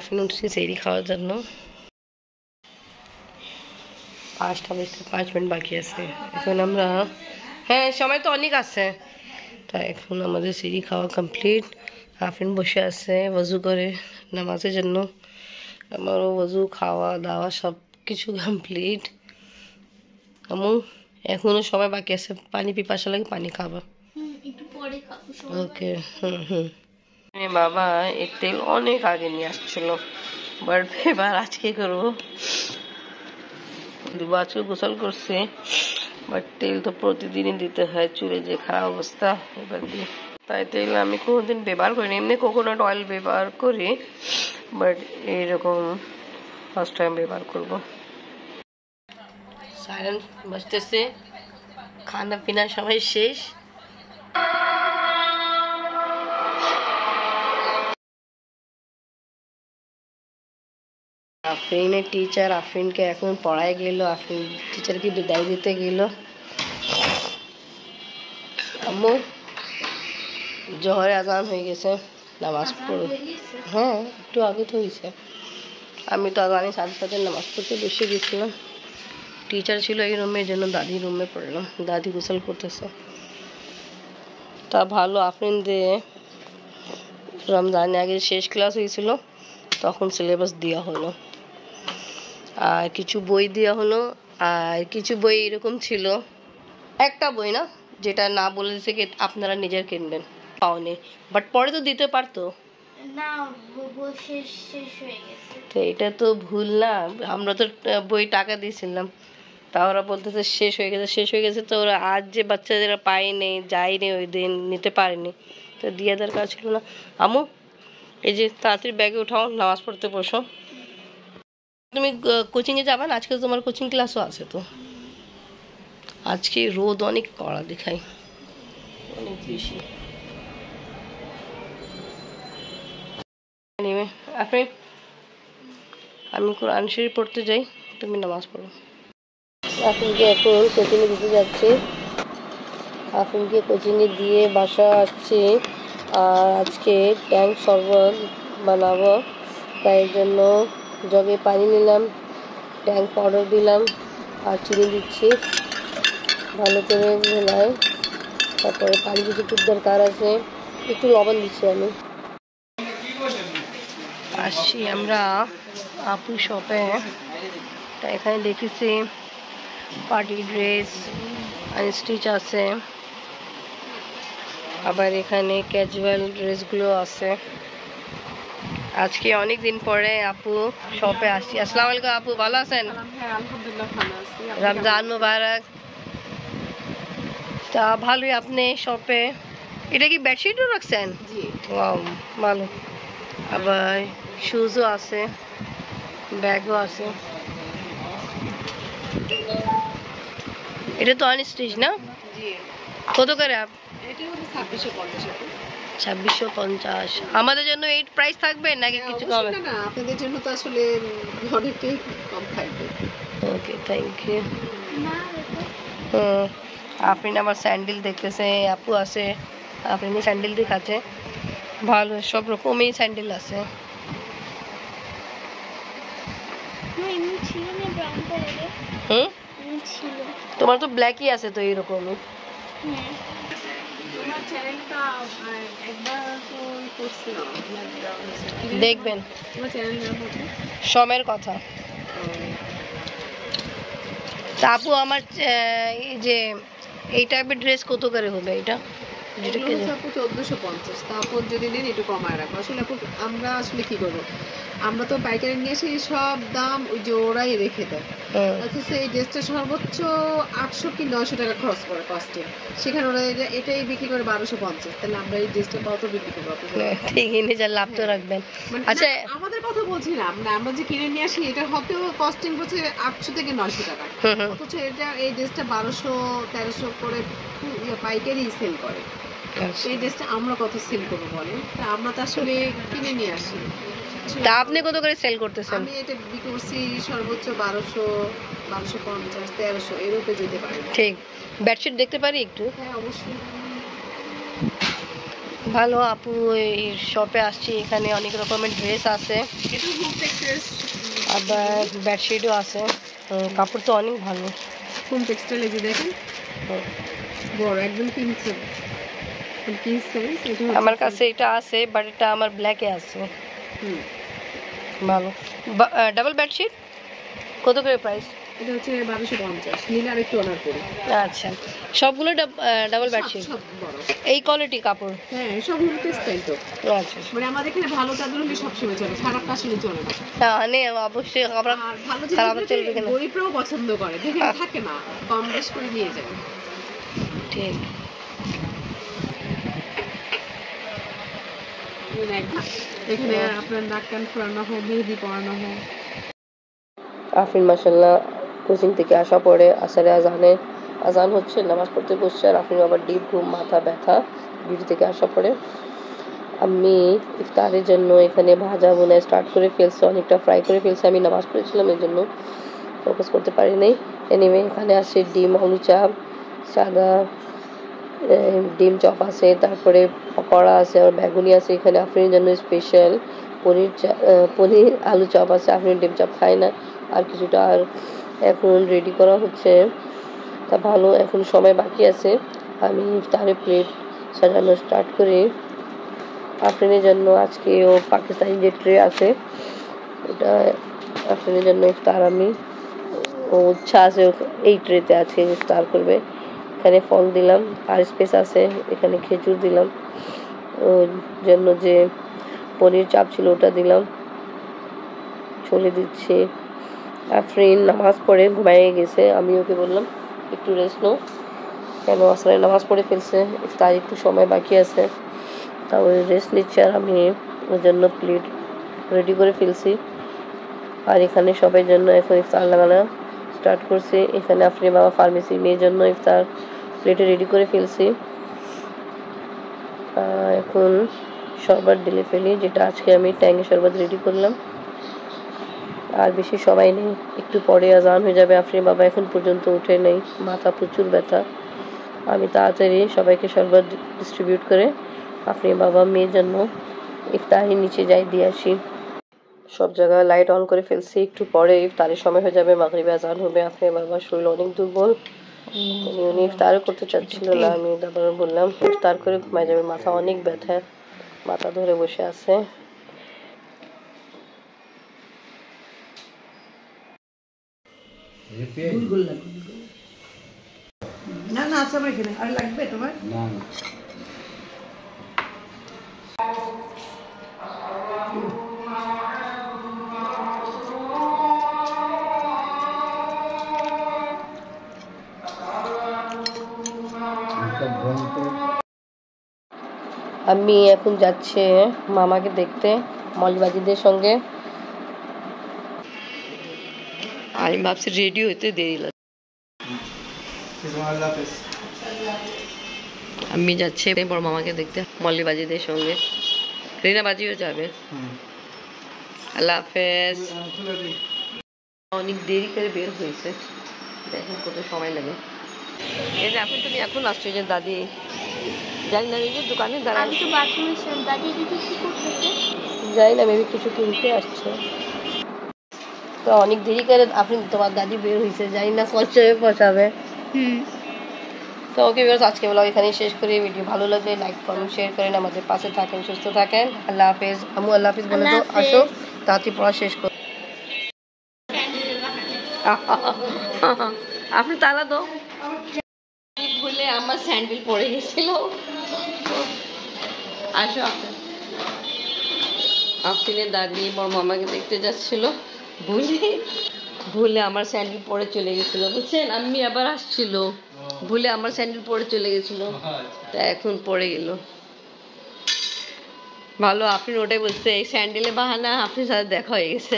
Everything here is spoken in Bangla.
আফিন উঠছি সেরি খাওয়ার জন্য। 5টা বেজতে 5 মিনিট বাকি আছে। এখন আমরা হ্যাঁ সময় তো অনেক আছে। তাই এখন আমাদের সেরি খাওয়া কমপ্লিট। আফিন বসে আছে ওযু করে নামাজের জন্য। আমারও ওযু খাওয়া দাওয়া সব কিছু কমপ্লিট। আমু এখনো সময় বাকি আছে, পানি পিপাসা লাগে, পানি খাবা? একটু পরে খাবো। ওকে বাবা এই তেল অনেক আগে নিয়ে আসছিল, বাট এবার আজকে করবো। দুবাছর গোসল করছে, বাট তেল তো প্রতিদিনই দিতে হয়, চুলে যে খারাপ অবস্থা এবার দিয়ে। তাই তেল আমি কোনোদিন ব্যবহার করিনি, এমনি কোকোনাট অয়েল ব্যবহার করি, বাট এইরকম ফার্স্ট টাইম ব্যবহার করবো। সাইরেন বাজতেছে, খানা পিনা সবাই শেষ। আফরিনের টিচার আফরিনকে এখন পড়ায় গেল, আফরিন টিচারকে বিদায় দিতে গেল। আম্মু জোহরে আজান হয়ে গেছে, নামাজ পড়ো। হ্যাঁ একটু আগে তো হয়েছে, আমি তো আজানের সাথে সাথে নামাজ পড়তে বসে গেছিলাম। টিচার ছিল এই রুমের জন্য দাদি রুমে পড়লাম, দাদি গোসল করতেছে। তা ভালো আফরিন দিয়ে রমজানে আগে শেষ ক্লাস হয়েছিল, তখন সিলেবাস দেওয়া হলো, আর কিছু বই দেওয়া হলো, আর কিছু বই এরকম ছিল, একটা বই না যেটা না বলেছে কি আপনারা নিজের কিনবেন, পাওনি, বাট পরে তো দিতে পারতো না, শেষ হয়ে গেছে। তো এটা তো ভুল না, আমরা তো বই টাকা দিয়েছিলাম, তা ওরা বলতেছে শেষ হয়ে গেছে, শেষ হয়ে গেছে। তো ওরা আজ যে বাচ্চাদের পায়নি, যায়নি, ওই দিন নিতে পারেনি, তো দিয়ে দরকার ছিল না। আমু এই যে তাড়াতাড়ি ব্যাগে উঠাও, নামাজ পড়তে বসো। তুমি কোচিংয়ে যাবে না আজকে? তোমার কোচিং ক্লাসও আছে তো। আজকে রোদ অনেক কড়া দেখাই, অনেক বেশি। আমি কোরআন শরীফ পড়তে যাই, তুমি নামাজ পড়ো। আফিনকে এখন কোচিংয়ে দিতে যাচ্ছি, আফিনকে কোচিংয়ে দিয়ে বাসা আসছি। আর আজকে ট্যাঙ্ক শরবত বানাবো, তাই জন্য জগে পানি নিলাম, ট্যাঙ্ক পাউডার দিলাম, আর চিনি দিচ্ছি ভালো করে মেলায়। তারপরে পানি যতটুকু দরকার আছে একটু লবণ দিচ্ছি আমি। আসছি আমরা আপু শপে, তা এখানে দেখেছি পার্টি ড্রেস আনস্টিচ আছে, আবার এখানে ক্যাজুয়াল ড্রেসগুলো আছে। আজকে অনেক দিন পরে আপু শপে আসছি। আসসালামু আলাইকুম আপু, ভালো আছেন? আলহামদুলিল্লাহ ভালো আছি। রমজান মুবারক। তা ভালোই, আপনি শপে এটা কি বেডশিটও রাখছেন? জি ওয়াও ভালো। আবার শুজও আছে, ব্যাগও আছে। এটা তো আনস্টিচ না? জি কত করে? এটা হলো 2650 টাকা। 2650। আমাদের জন্য এই প্রাইস থাকবে নাকি কিছু কমে? না আপনাদের জন্য তো আসলে অনেকটাই কম থাকবে। Okay thank you. না আফরিন আবার স্যান্ডেল দেখতেছে, আপু আছে, আফরিন স্যান্ডেল দেখাচ্ছে, ভালো সব রকমই স্যান্ডেল আছে। এমনি ছিল না ব্রাউন কালারের? ছিল। তোমার তো ব্ল্যাকই আছে তো এইরকমই। হ্যাঁ তোমার চ্যানেলটা একবার তো করছিলাম, দেখবেন তোমার চ্যানেল নাম হচ্ছে সমের কথা। তা আপু আমার এই যে এই টাইপের ড্রেস কত করে হবে এটা? যেটা এগুলো হচ্ছে আপু 1450। তারপর যদি নেন একটু কমায় রাখবো। আসলে আপু আমরা আসলে কি করবো, আমরা তো পাইকারি নিয়ে এসে সব দাম ওই যে ওরাই রেখে দেয়। অথচ এই ড্রেসটা সর্বোচ্চ 800 কি 900 টাকা খরচ করে কস্টে, সেখানে ওরা এটাই বিক্রি করে 1250। তাহলে আমরা এই ড্রেসটা কত বিক্রি করবো? ঠিকই, নিজের লাভ তো রাখবেন। আচ্ছা আমাদের কথা বলছি না, আমরা যে কিনে নিয়ে আসি এটা হতেও কস্টিং হচ্ছে 800 থেকে 900 টাকা, অথচ এটা এই ড্রেসটা 1200-1300 করে পাইকারি সেল করে। সেই ড্রেসটা আমরা কত সেল করবো বলেন? তা আমরা তো আসলে কিনে নিয়ে আসি। তা আপনি কত করে সেল করতেছেন? আমি এটা বিক্রি করছি সর্বোচ্চ 1200, 1250, 1300 এর উপরে যেতে পারে। ঠিক। বেডশিট দেখতে পারি একটু? হ্যাঁ অবশ্যই। ভালো আপু, এই শপে আসছি, এখানে অনেক রকমের ড্রেস আছে, এটা হোম টেক্সটাইল, আবার বেডশিটও আছে। কাপড় তো অনেক ভালো। হোম টেক্সটাইল এই যে দেখেন হুম। বড় একদম কিং সাইজ, এটা আমার হচ্ছে কাছে এটা আছে, বাট এটা আমার ব্ল্যাকে আছে। হুম, ভালো। ডাবল বেডশিট কত করে প্রাইস? এটা হচ্ছে 1250, নিলে আর একটু অনার করে। আচ্ছা, সবগুলো ডাবল বেডশিট, সব বড়, এই কোয়ালিটি কাপড়? হ্যাঁ সব হোম টেক্সটাইল তো। আচ্ছা, মানে আমাদের এখানে ভালো চাদর হলে সবসময় চলে, খারাপটা আসলে চলে না। মানে অবশ্যই আমরা আর ভালো খারাপ জিনিসগুলো চলবে কিনা। গরিবরাও পছন্দ করে, দেখে থাকে না, কম বেশ করে নিয়ে যায়। ঠিক। এখানে আপনার নাক কান ফোরানো হোক, মেহেদি পরানো হোক। আফরিন মাশাল্লাহ কোচিং থেকে আসা পরে আসরে আজান হচ্ছে, নামাজ পড়তে বসছে, আর আফরিন আবার ডিপ ঘুম, মাথা ব্যথা ডিউটি থেকে আসা পরে। আমি ইফতারের জন্য এখানে ভাজা বোনা স্টার্ট করে ফেলছি, অনেকটা ফ্রাই করে ফেলছি, আমি নামাজ পড়েছিলাম এই জন্য ফোকাস করতে পারিনি। এনিওয়ে এখানে আছে ডিম আলু চাপ, সাদা ডিম চপ আছে, তারপরে পকোড়া আছে, আর বেগুনি আছে। এখানে আফরিনের জন্য স্পেশাল পনির আলু চপ আছে, আফরিন ডিম চপ খায় না। আর কিছুটা আর এখন রেডি করা হচ্ছে, তা ভালো, এখন সময় বাকি আছে। আমি ইফতারে প্লেট সাজানো স্টার্ট করি। আফরিনের জন্য আজকে ও পাকিস্তানি যে ট্রে আছে ওটা আফরিনের জন্য ইফতার, আমি ও ইচ্ছা আছে এই ট্রেতে আছে ইফতার করবে। এখানে ফল দিলাম, আর স্পেস আছে, এখানে খেজুর দিলাম, ওর জন্য যে পনির চাপ ছিল ওটা দিলাম, চলে দিচ্ছি। আফরিন নামাজ পড়ে ঘুমাইয়ে গেছে, আমি ওকে বললাম একটু রেস্ট নাও, কেন আসলে নামাজ পড়ে ফেলছে, তার একটু সময় বাকি আছে, তা ওই রেস্ট নিচ্ছে, আর আমি ওর জন্য প্লেট রেডি করে ফেলছি। আর এখানে সবার জন্য এখন ইফতার লাগানো স্টার্ট করছি। এখানে আফরিন বাবা ফার্মেসি মেয়ের জন্য ইফতার প্লেটে রেডি করে ফেলছি। এখন শরবত ঢেলে ফেলি, যেটা আজকে আমি ট্যাঙ্গে শরবত রেডি করলাম। আর বেশি সময় নেই, একটু পরে আজান হয়ে যাবে। আফরিন বাবা এখন পর্যন্ত উঠে নেই, মাথা প্রচুর ব্যথা। আমি তাড়াতাড়ি সবাইকে শরবত ডিস্ট্রিবিউট করে আফরিন বাবা মেয়ের জন্য ইফতারি নিচে যাই দিয়ে আসি। সব জায়গায় লাইট অন করে ফেলছি, একটু পরে ইফতারের সময় হয়ে যাবে, মাগরিবে আজান হবে। আফরিন বাবার শরীর অনেক দুর্বল, উনি ইফতারও করতে চাচ্ছিল না। আমি তারপর বললাম ইফতার করে ঘুমায় যাবে, মাথা অনেক ব্যথা, মাথা ধরে বসে আছে। না না আছে আমার এখানে, আর লাগবে তোমার? না না। আমি এখন যাচ্ছি মামাকে দেখতে মৌলবাদীদের সঙ্গে। আমি ভাবছি রেডি হইতে দেরি লাগে। আমি যাচ্ছি বড় মামাকে দেখতে মৌলবাদীদের সঙ্গে, রিনা বাজিও যাবে। আল্লাহ হাফেজ। অনেক দেরি করে বের হয়েছে, দেখেন কত সময় লাগে। এই যে আপনি তুমি এখন আসছো, যে দাদি জানি না যে দোকানে দাঁড়ান, আমি তো বাথরুমে ছিলাম, দাদি দিদি কি করতেছে যাই না, মেবি কিছু কিনতে আসছে। তো অনেক দেরি করে আপনি তোমার দাদি বের হয়েছে, জানি না কষ্টে পৌঁছাবে। তো ওকে ভিউয়ার্স, আজকে ব্লগ এখানেই শেষ করি। ভিডিও ভালো লাগলে লাইক কমেন্ট শেয়ার করেন, আমাদের পাশে থাকেন, সুস্থ থাকেন। আল্লাহ হাফেজ। আমু আল্লাহ হাফেজ বলে তো, আসো তাড়াতাড়ি পড়া শেষ করো। আপনি তালা দো। ভুলে আমার স্যান্ডেল পড়ে গেছিল। আসো আফরিনের দাদি বড় মামাকে দেখতে যাচ্ছিল, ভুলে আমার স্যান্ডেল পরে চলে গেছিল, বুঝছেন? আমি আবার আসছিল, ভুলে আমার স্যান্ডেল পরে চলে গেছিল, তা এখন পড়ে গেল। ভালো আফরিন ওটাই বলছে, এই স্যান্ডেলে বাহানা, আপনার সাথে দেখা হয়ে গেছে।